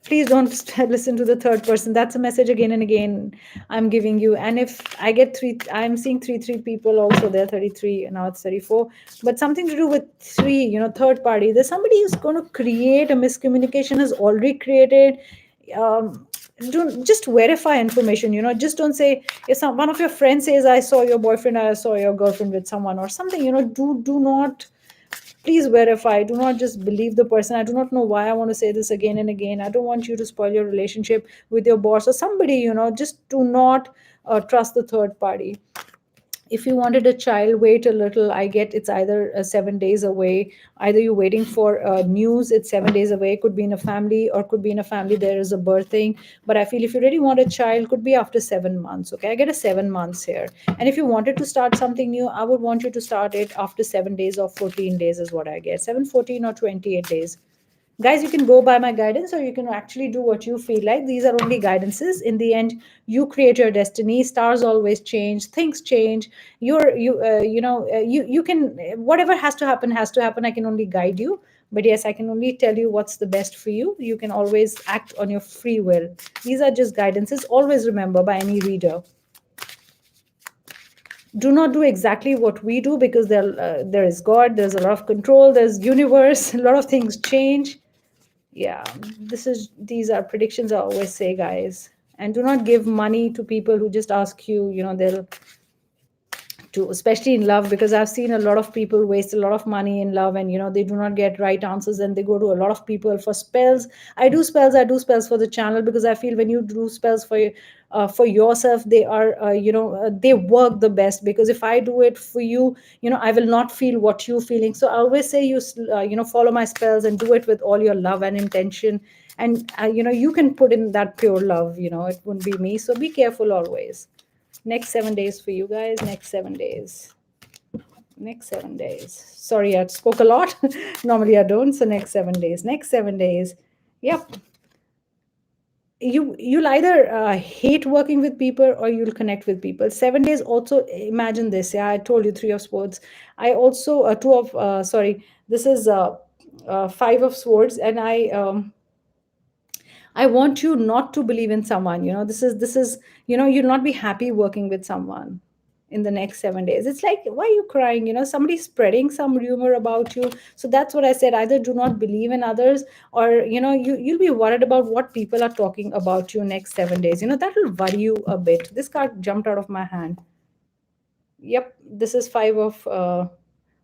Please don't listen to the third person. That's a message again and again I'm giving you. And if I get I'm seeing three people also there, 33, now it's 34, but something to do with three, third party. There's somebody who's going to create a miscommunication, has already created. Don't just verify information, just don't say, if one of your friends says, I saw your boyfriend, I saw your girlfriend with someone or something, do not, please verify. Do not just believe the person. I do not know why I want to say this again and again. I don't want you to spoil your relationship with your boss or somebody. Just do not trust the third party. If you wanted a child, wait a little. I get it's either 7 days away. Either you're waiting for news, it's 7 days away. Could be in a family, or could be in a family there is a birthing. But I feel if you really want a child, could be after 7 months. Okay, I get a 7 months here. And if you wanted to start something new, I would want you to start it after 7 days or 14 days is what I get. 7, 14, or 28 days. Guys, you can go by my guidance, or you can actually do what you feel like. These are only guidances. In the end, you create your destiny. Stars always change, things change. You can, whatever has to happen. I can only guide you, but yes, I can only tell you what's the best for you. You can always act on your free will. These are just guidances. Always remember, by any reader, do not do exactly what we do, because there is God, there's a lot of control, there's universe, a lot of things change. Yeah, these are predictions I always say, guys. And do not give money to people who just ask you, they'll to, especially in love, because I've seen a lot of people waste a lot of money in love, and they do not get right answers, and they go to a lot of people for spells. I do spells for the channel, because I feel when you do spells for yourself, they are they work the best. Because if I do it for you, I will not feel what you're feeling. So I always say, follow my spells and do it with all your love and intention. And you can put in that pure love. It wouldn't be me. So be careful always. Next 7 days for you guys. Next 7 days. Next 7 days. Sorry, I spoke a lot. Normally I don't. So next 7 days. Next 7 days. Yep. you'll either hate working with people or you'll connect with people. 7 days also, imagine this. Yeah, I told you three of swords. I also two of sorry, this is five of swords, and I want you not to believe in someone. This is you'll not be happy working with someone in the next 7 days. It's like, why are you crying? Somebody's spreading some rumor about you. So that's what I said. Either do not believe in others, or you'll be worried about what people are talking about you next 7 days. That will worry you a bit. This card jumped out of my hand. Yep, this is five of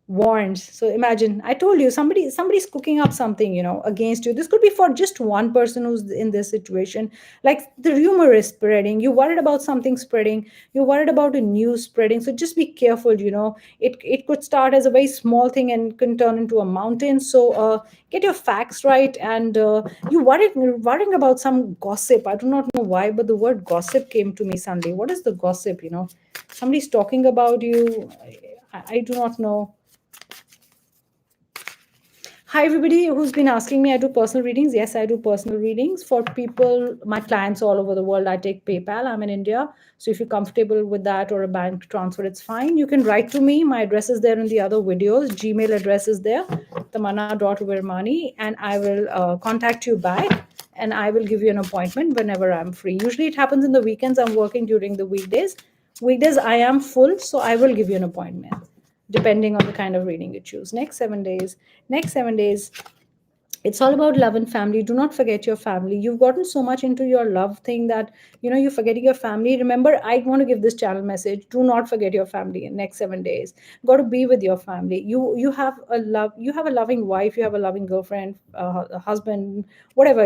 wands. So imagine, I told you, somebody's cooking up something, against you. This could be for just one person who's in this situation. Like, the rumor is spreading, you're worried about something spreading, you're worried about a news spreading. So just be careful. It could start as a very small thing and can turn into a mountain. So get your facts right. And you worrying about some gossip. I do not know why, but the word gossip came to me suddenly. What is the gossip? Somebody's talking about you. I do not know. Hi, everybody who's been asking me. I do personal readings. Yes, I do personal readings for people, my clients all over the world. I take PayPal. I'm in India. So if you're comfortable with that or a bank transfer, it's fine. You can write to me. My address is there in the other videos. Gmail address is there, tamanna.virmani, and I will contact you back, and I will give you an appointment whenever I'm free. Usually it happens in the weekends. I'm working during the weekdays. Weekdays, I am full, so I will give you an appointment depending on the kind of reading you choose. Next 7 days, it's all about love and family. Do not forget your family. You've gotten so much into your love thing that you're forgetting your family. Remember, I want to give this channel message: do not forget your family in next 7 days. Got to be with your family. You have a loving wife, you have a loving girlfriend, a husband, whatever,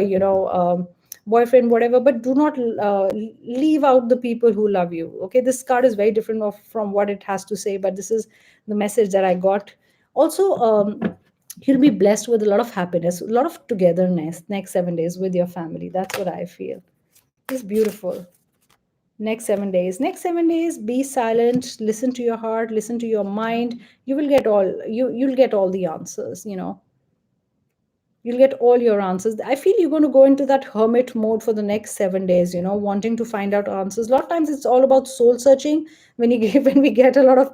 boyfriend, whatever. But do not leave out the people who love you. Okay, this card is very different from what it has to say, but this is the message that I got. Also, you'll be blessed with a lot of happiness, a lot of togetherness next 7 days with your family. That's what I feel. It's beautiful. Next 7 days, be silent, listen to your heart, listen to your mind. You'll get all the answers. You'll get all your answers. I feel you're going to go into that hermit mode for the next 7 days, wanting to find out answers. A lot of times it's all about soul searching. When you get, when we get a lot of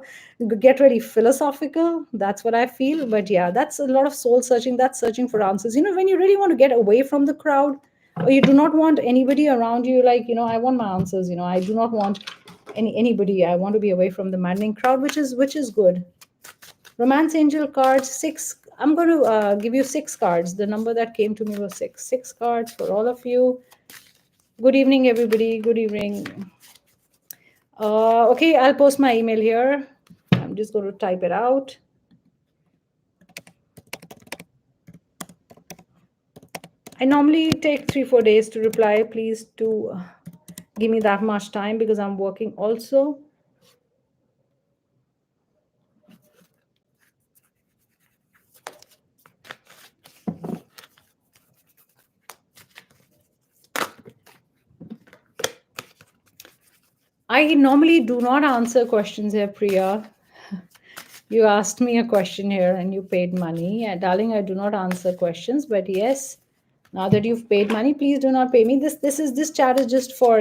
get really philosophical, that's what I feel. But yeah, that's a lot of soul searching. That's searching for answers. When you really want to get away from the crowd, or you do not want anybody around you, like, I want my answers. I do not want anybody. I want to be away from the maddening crowd, which is good. Romance angel cards, six. I'm going to give you six cards. The number that came to me was six. Six cards for all of you. Good evening, everybody. Good evening. Okay, I'll post my email here. I'm just going to type it out. I normally take 3-4 days to reply. Please do give me that much time because I'm working also. I normally do not answer questions here, Priya. You asked me a question here and you paid money. Darling, I do not answer questions, but yes, now that you've paid money, please do not pay me. This chat is just for,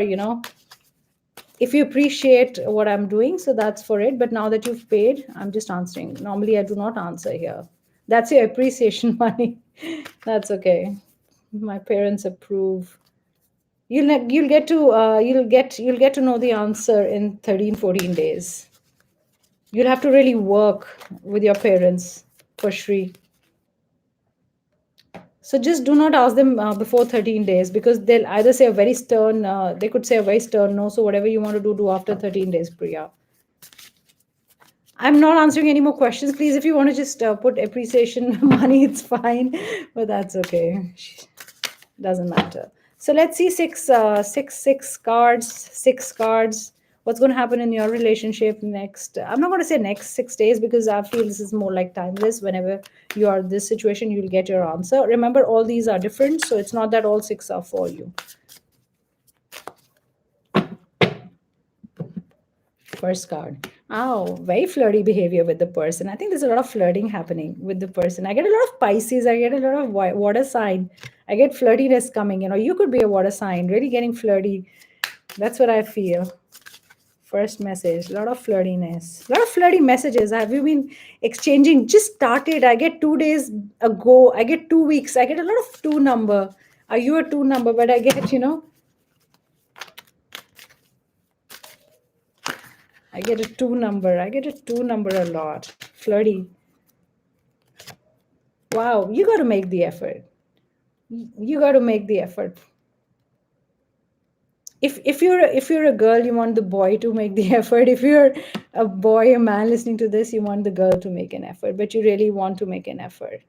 if you appreciate what I'm doing, so that's for it. But now that you've paid, I'm just answering. Normally I do not answer here. That's your appreciation money. That's okay. My parents approve. You'll get to you'll get to know the answer in 13, 14 days. You'll have to really work with your parents for Shri. So just do not ask them before 13 days, because they'll either say a very stern, they could say a very stern no. So whatever you want to do after 13 days, Priya. I'm not answering any more questions. Please, if you want to just put appreciation money, it's fine, but that's okay. Doesn't matter. So let's see six cards, six cards. What's going to happen in your relationship next? I'm not going to say next 6 days, because I feel this is more like timeless. Whenever you are in this situation, you'll get your answer. Remember, all these are different, so it's not that all six are for you. First card. Oh, very flirty behavior with the person. I think there's a lot of flirting happening with the person. I get a lot of Pisces. I get a lot of water sign. I get flirtiness coming. You could be a water sign, really getting flirty. That's what I feel. First message, a lot of flirtiness, a lot of flirty messages. Have you been exchanging? Just started. I get 2 days ago. I get 2 weeks. I get a lot of two number. Are you a two number? But I get. I get a two number. I get a two number a lot. Flirty. Wow, you got to make the effort. You got to make the effort. If you're a girl, you want the boy to make the effort. If you're a boy, a man listening to this, you want the girl to make an effort, but you really want to make an effort.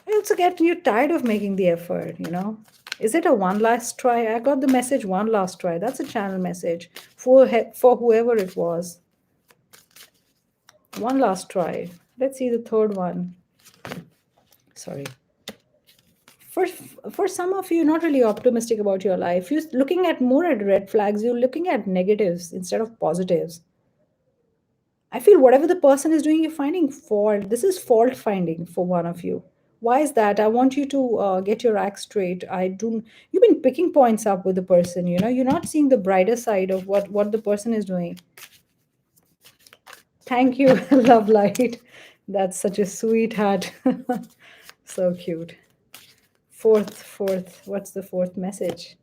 I also get you tired of making the effort. Is it a one last try? I got the message one last try. That's a channel message for whoever it was. One last try. Let's see the third one. Sorry. For for some of you, not really optimistic about your life. You're looking at more at red flags. You're looking at negatives instead of positives. I feel whatever the person is doing, you're finding fault. This is fault finding for one of you. Why is that? I want you to get your act straight. I do. You've been picking points up with the person. You're not seeing the brighter side of what the person is doing. Thank you, love light. That's such a sweetheart. So cute. Fourth. What's the fourth message?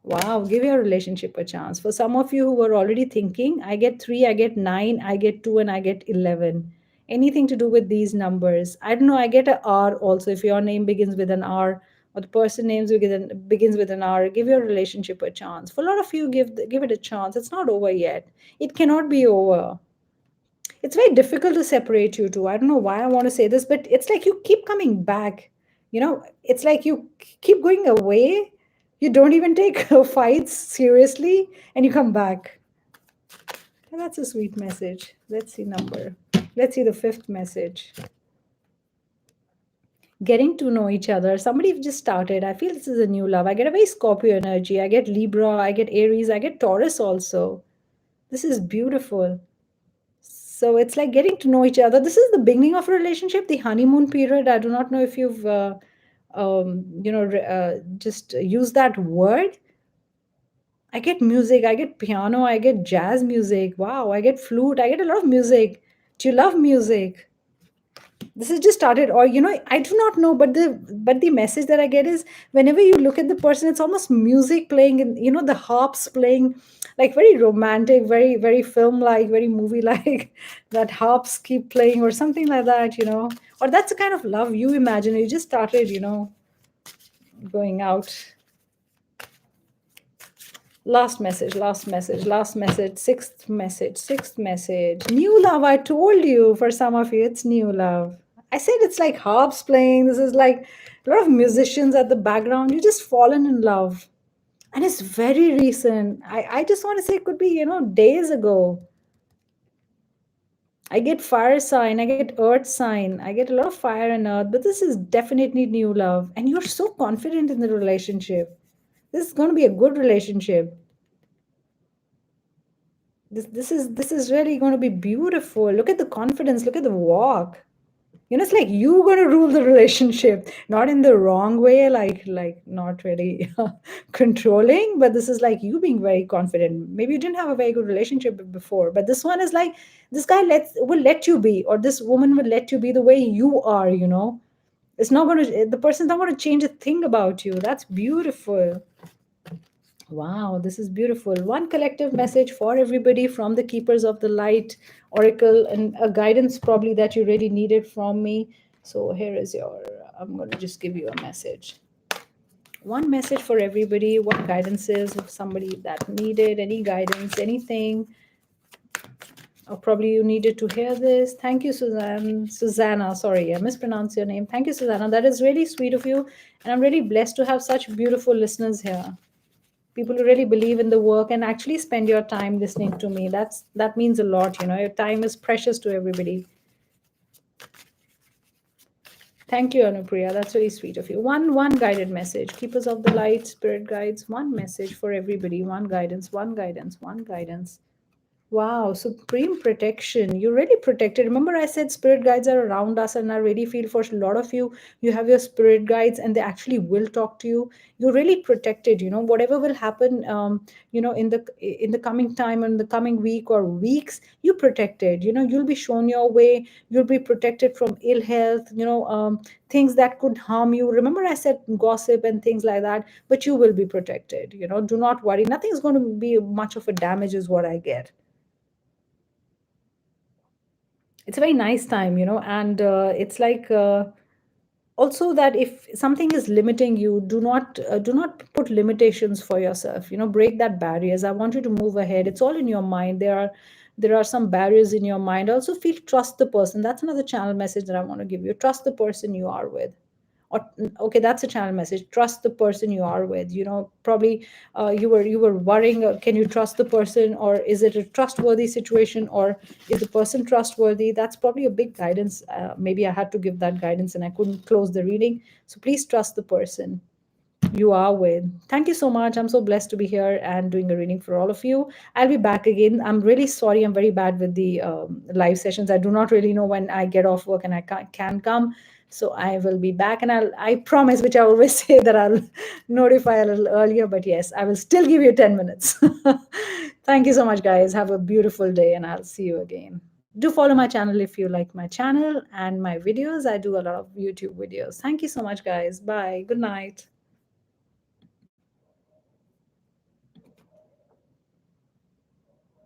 Wow, give your relationship a chance. For some of you who were already thinking, I get 3, I get 9, I get 2, and I get 11. Anything to do with these numbers. I don't know, I get a R also. If your name begins with an R or the person names begins with an R, give your relationship a chance. For a lot of you, give it a chance. It's not over yet. It cannot be over. It's very difficult to separate you two. I don't know why I want to say this, but it's like you keep coming back. It's like you keep going away. You don't even take fights seriously and you come back. And that's a sweet message. Let's see number. Let's see the fifth message. Getting to know each other. Somebody just started. I feel this is a new love. I get a very Scorpio energy. I get Libra. I get Aries. I get Taurus also. This is beautiful. So it's like getting to know each other. This is the beginning of a relationship, the honeymoon period. I do not know if you've, just used that word. I get music, I get piano, I get jazz music. Wow, I get flute, I get a lot of music. Do you love music? This has just started, or I do not know, but the message that I get is whenever you look at the person, it's almost music playing, and the harps playing, like very romantic, very very film like, very movie like. That harps keep playing or something like that. Or that's the kind of love you imagine. You just started going out. Last message, sixth message. New love. I told you, for some of you, it's new love. I said it's like harps playing. This is like a lot of musicians at the background. You just fallen in love. And it's very recent. I just want to say it could be, days ago. I get fire sign, I get earth sign, I get a lot of fire and earth, but this is definitely new love. And you're so confident in the relationship. This is going to be a good relationship. This is really going to be beautiful. Look at the confidence, look at the walk. It's like you going to rule the relationship, not in the wrong way, like not really controlling, but this is like you being very confident. Maybe you didn't have a very good relationship before, but this one is like this guy will let you be, or this woman will let you be the way you are. It's not going to, the person's not going to change a thing about you. That's beautiful. Wow, this is beautiful. One collective message for everybody from the Keepers of the Light Oracle, and a guidance probably that you really needed from me. So here is I'm going to just give you a message. One message for everybody. What guidance is if somebody that needed any guidance, anything, or probably you needed to hear this. Thank you, Susanna. Sorry, I mispronounced your name. Thank you, Susanna. That is really sweet of you. And I'm really blessed to have such beautiful listeners here. People who really believe in the work and actually spend your time listening to me. That means a lot. Your time is precious to everybody. Thank you, Anupriya. That's very sweet of you. One guided message. Keepers of the light, spirit guides, one message for everybody, one guidance, one guidance, one guidance. Wow, supreme protection. You're really protected. Remember, I said spirit guides are around us, and I really feel for a lot of you, you have your spirit guides and they actually will talk to you. You're really protected. Whatever will happen, in the coming time, in the coming week or weeks, you're protected. You'll be shown your way. You'll be protected from ill health, things that could harm you. Remember, I said gossip and things like that, but you will be protected. Do not worry. Nothing's going to be much of a damage, is what I get. It's a very nice time, and it's like, also, that if something is limiting you, do not put limitations for yourself. Break that barriers. I want you to move ahead. It's all in your mind. There are some barriers in your mind. Also feel, trust the person. That's another channel message that I want to give you. Trust the person you are with. Or, okay, that's a channel message. Trust the person you are with. Probably, you were worrying, can you trust the person, or is it a trustworthy situation, or is the person trustworthy? That's probably a big guidance. Maybe I had to give that guidance and I couldn't close the reading. So please trust the person you are with. Thank you so much. I'm so blessed to be here and doing a reading for all of you. I'll be back again. I'm really sorry. I'm very bad with the live sessions. I do not really know when I get off work and I can come. So I will be back, and I promise, which I always say, that I'll notify a little earlier. But yes, I will still give you 10 minutes. Thank you so much, guys. Have a beautiful day, and I'll see you again. Do follow my channel if you like my channel and my videos. I do a lot of YouTube videos. Thank you so much, guys. Bye. Good night.